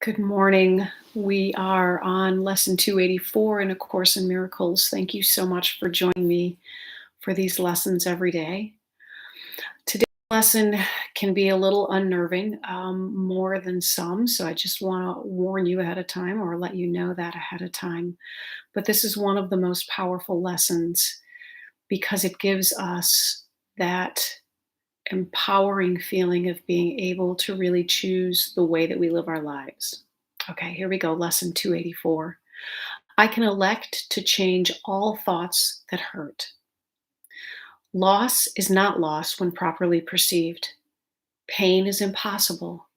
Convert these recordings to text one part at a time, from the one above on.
Good morning. We are on lesson 284 in A Course in Miracles. Thank you so much for joining me for these lessons every day. Today's lesson can be a little unnerving, more than some, so I just want to warn you ahead of time or let you know that ahead of time. But this is one of the most powerful lessons because it gives us that empowering feeling of being able to really choose the way that we live our lives. Okay, here we go. Lesson 284. I can elect to change all thoughts that hurt. Loss is not loss when properly perceived. Pain is impossible.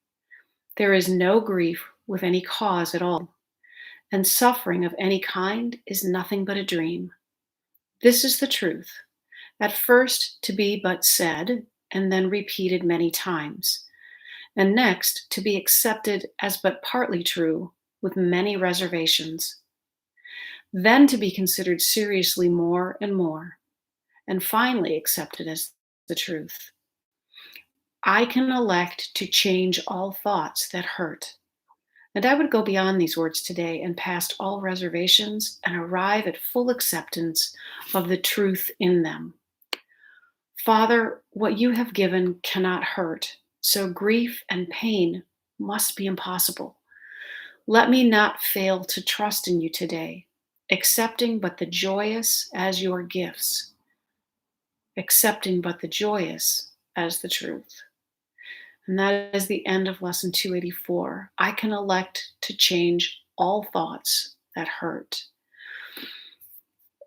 There is no grief with any cause at all, and suffering of any kind is nothing but a dream. This is the truth, at first to be but said, and then repeated many times, and next to be accepted as but partly true, with many reservations, then to be considered seriously more and more, and finally accepted as the truth. I can elect to change all thoughts that hurt. And I would go beyond these words today and past all reservations and arrive at full acceptance of the truth in them. Father, what you have given cannot hurt, so grief and pain must be impossible. Let me not fail to trust in you today, accepting but the joyous as your gifts, accepting but the joyous as the truth. And that is the end of lesson 284. I can elect to change all thoughts that hurt.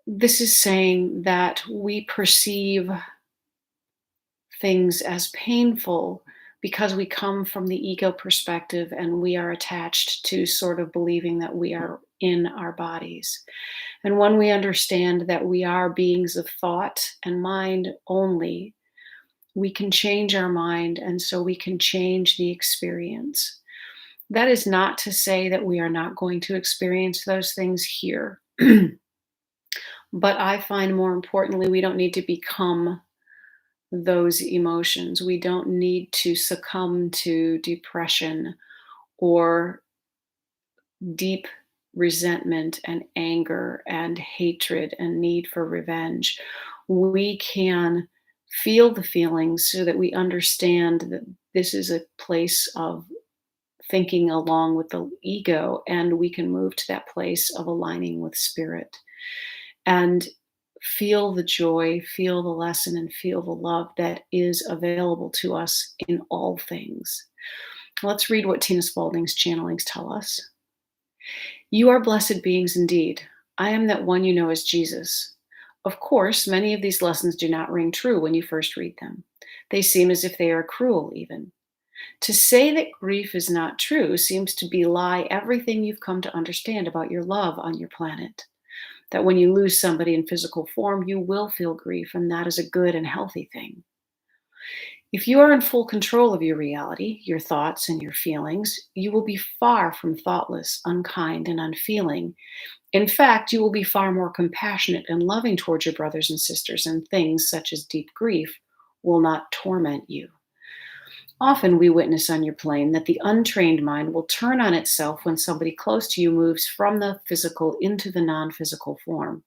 This is saying that we perceive things as painful because we come from the ego perspective and we are attached to sort of believing that we are in our bodies. And when we understand that we are beings of thought and mind only, we can change our mind, and so we can change the experience. That is not to say that we are not going to experience those things here. But I find more importantly, we don't need to become those emotions. We don't need to succumb to depression or deep resentment and anger and hatred and need for revenge. We can feel the feelings so that we understand that this is a place of thinking along with the ego, and we can move to that place of aligning with spirit and feel the joy, feel the lesson, and feel the love that is available to us in all things. Let's read what Tina Spalding's channelings tell us. You are blessed beings indeed. I am that one you know as Jesus. Of course, many of these lessons do not ring true when you first read them. They seem as if they are cruel, even. To say that grief is not true seems to belie everything you've come to understand about your love on your planet. That when you lose somebody in physical form, you will feel grief, and that is a good and healthy thing. If you are in full control of your reality, your thoughts, and your feelings, you will be far from thoughtless, unkind, and unfeeling. In fact, you will be far more compassionate and loving towards your brothers and sisters, and things such as deep grief will not torment you. Often we witness on your plane that the untrained mind will turn on itself when somebody close to you moves from the physical into the non-physical form.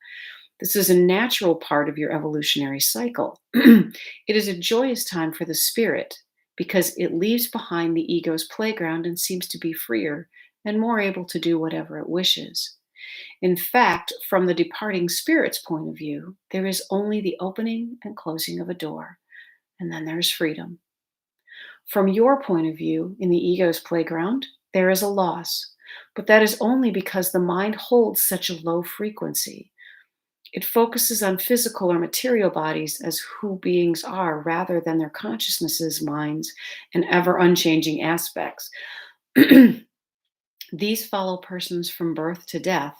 This is a natural part of your evolutionary cycle. It is a joyous time for the spirit because it leaves behind the ego's playground and seems to be freer and more able to do whatever it wishes. In fact, from the departing spirit's point of view, there is only the opening and closing of a door, and then there's freedom. From your point of view, in the ego's playground, there is a loss, but that is only because the mind holds such a low frequency. It focuses on physical or material bodies as who beings are rather than their consciousnesses, minds, and ever unchanging aspects. These follow persons from birth to death,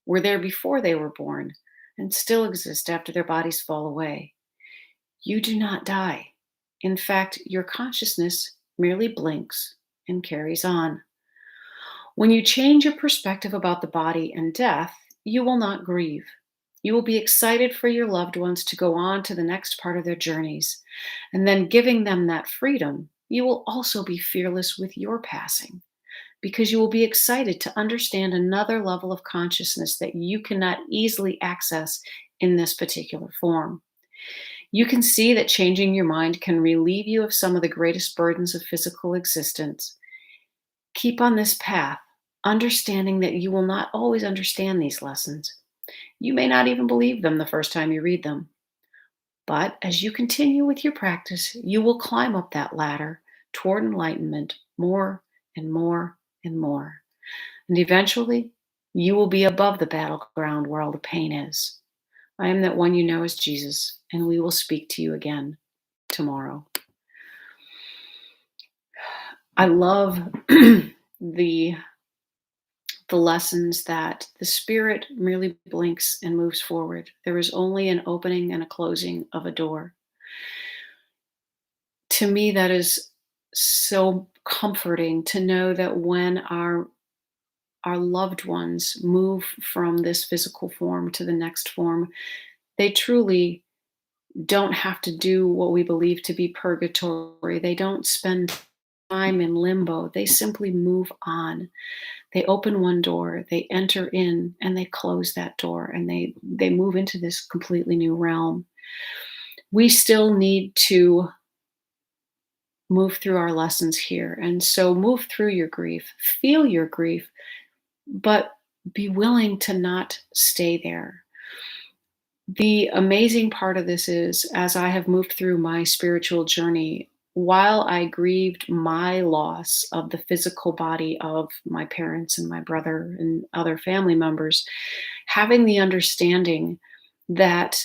were there before they were born, and still exist after their bodies fall away. You do not die. In fact, your consciousness merely blinks and carries on. When you change your perspective about the body and death, you will not grieve. You will be excited for your loved ones to go on to the next part of their journeys. And then giving them that freedom, you will also be fearless with your passing. because you will be excited to understand another level of consciousness that you cannot easily access in this particular form. You can see that changing your mind can relieve you of some of the greatest burdens of physical existence. Keep on this path, understanding that you will not always understand these lessons. You may not even believe them the first time you read them. But as you continue with your practice, you will climb up that ladder toward enlightenment more and more and more. And eventually, you will be above the battleground where all the pain is. I am that one you know as Jesus, and we will speak to you again tomorrow. I love the lessons that the spirit merely blinks and moves forward. There is only an opening and a closing of a door. To me, that is so comforting to know that when our loved ones move from this physical form to the next form, they truly don't have to do what we believe to be purgatory. They don't spend time in limbo. They simply move on. They open one door, they enter in, and they close that door, and they move into this completely new realm. We still need to move through our lessons here. And so move through your grief, feel your grief, but be willing to not stay there. The amazing part of this is, as I have moved through my spiritual journey, while I grieved my loss of the physical body of my parents and my brother and other family members, having the understanding that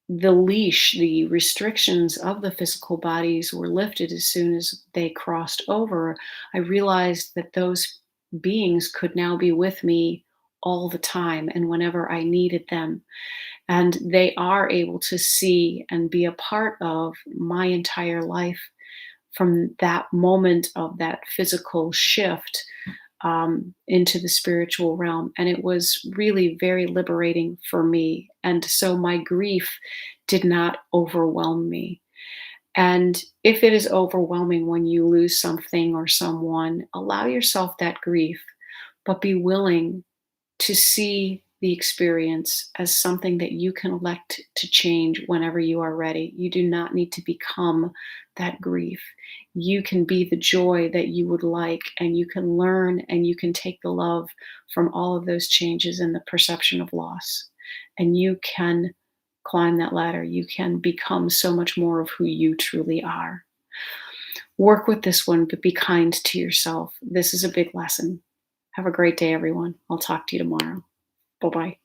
the leash, the restrictions of the physical bodies were lifted as soon as they crossed over, I realized that those beings could now be with me all the time and whenever I needed them. And they are able to see and be a part of my entire life from that moment of that physical shift into the spiritual realm. And it was really very liberating for me. And so my grief did not overwhelm me. And if it is overwhelming when you lose something or someone, allow yourself that grief, but be willing to see the experience as something that you can elect to change whenever you are ready. You do not need to become that grief. You can be the joy that you would like, and you can learn and you can take the love from all of those changes in the perception of loss. And you can climb that ladder. You can become so much more of who you truly are. Work with this one, but be kind to yourself. This is a big lesson. Have a great day, everyone. I'll talk to you tomorrow. Bye-bye.